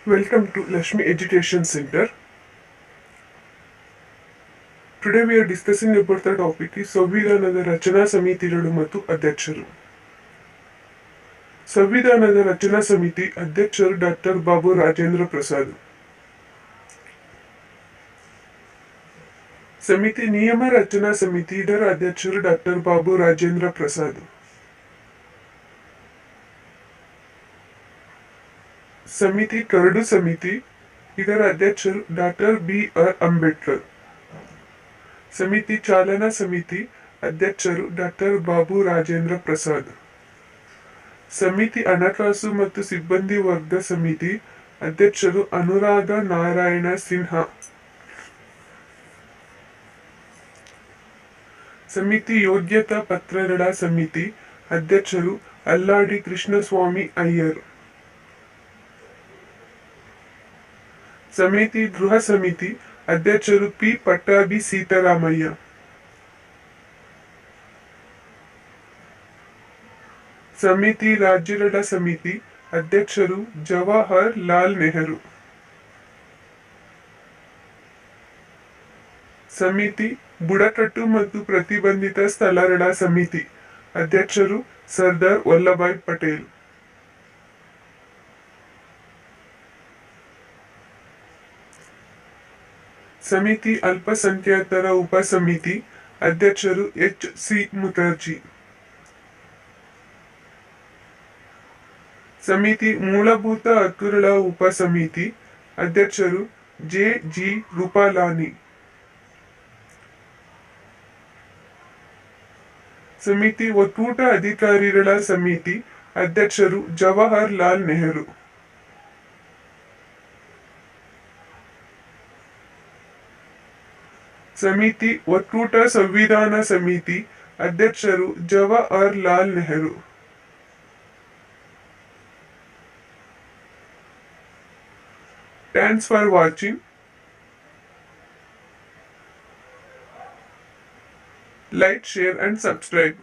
Welcome to Lakshmi Education Center. Today we are discussing about the topic is ಸಂವಿಧಾನದ ರಚನಾ ಸಮಿತಿಗಳು ಮತ್ತು ಅಧ್ಯಕ್ಷರು. ಸಂವಿಧಾನದ ರಚನಾ ಸಮಿತಿ ಅಧ್ಯಕ್ಷರು ಡಾಕ್ಟರ್ ಬಾಬು ರಾಜೇಂದ್ರ ಪ್ರಸಾದ್. ಸಮಿತಿ ನಿಯಮ ರಚನಾ ಸಮಿತಿ ಇದರ ಅಧ್ಯಕ್ಷರು ಡಾಕ್ಟರ್ ಬಾಬು ರಾಜೇಂದ್ರ ಪ್ರಸಾದ್. ಸಮಿತಿ ಕರಡು ಸಮಿತಿ ಇದರ ಅಧ್ಯಕ್ಷರು ಡಾಕ್ಟರ್ ಬಿ.ಆರ್. ಅಂಬೇಡ್ಕರ್. ಸಮಿತಿ ಚಾಲನಾ ಸಮಿತಿ ಅಧ್ಯಕ್ಷರು ಡಾಕ್ಟರ್ ಬಾಬು ರಾಜೇಂದ್ರ ಪ್ರಸಾದ್. ಸಮಿತಿ ಹಣಕಾಸು ಮತ್ತು ಸಿಬ್ಬಂದಿ ವರ್ಗ ಸಮಿತಿ ಅಧ್ಯಕ್ಷರು ಅನುರಾಧ ನಾರಾಯಣ ಸಿನ್ಹಾ. ಸಮಿತಿ ಯೋಗ್ಯತಾ ಪತ್ರಗಳ ಸಮಿತಿ ಅಧ್ಯಕ್ಷರು ಅಲ್ಲಾಡಿ ಕೃಷ್ಣಸ್ವಾಮಿ ಅಯ್ಯರ್. ಸಮಿತಿ ಗೃಹ ಸಮಿತಿ ಅಧ್ಯಕ್ಷರು ಪಿ. ಪಟ್ಟಾಭಿ ಸೀತಾರಾಮಯ್ಯ. ಸಮಿತಿ ರಾಜ್ಯಗಳ ಸಮಿತಿ ಅಧ್ಯಕ್ಷರು ಜವಾಹರ್ ಲಾಲ್ ನೆಹರು. ಸಮಿತಿ ಬುಡಕಟ್ಟು ಮತ್ತು ಪ್ರತಿಬಂಧಿತ ಸ್ಥಳಗಳ ಸಮಿತಿ ಅಧ್ಯಕ್ಷರು ಸರ್ದಾರ್ ವಲ್ಲಭಾಯ್ ಪಟೇಲ್. ಸಮಿತಿ ಅಲ್ಪಸಂಖ್ಯಾತರ ಉಪಸಮಿತಿ ಅಧ್ಯಕ್ಷರು ಎಚ್.ಸಿ. ಮುಖರ್ಜಿ. ಸಮಿತಿ ಮೂಲಭೂತ ಹಕ್ಕುಗಳ ಉಪಸಮಿತಿ ಅಧ್ಯಕ್ಷರು ಜೆ.ಜಿ. ರೂಪಾಲಾನಿ. ಸಮಿತಿ ಒಕ್ಕೂಟ ಅಧಿಕಾರಿಗಳ ಸಮಿತಿ ಅಧ್ಯಕ್ಷರು ಜವಾಹರ್ ಲಾಲ್ ನೆಹರು. ಸಮಿತಿ ಒಕ್ಕೂಟ ಸಂವಿಧಾನ ಸಮಿತಿ ಅಧ್ಯಕ್ಷರು Jawahar Lal Nehru. Thanks for watching. Like, share and subscribe.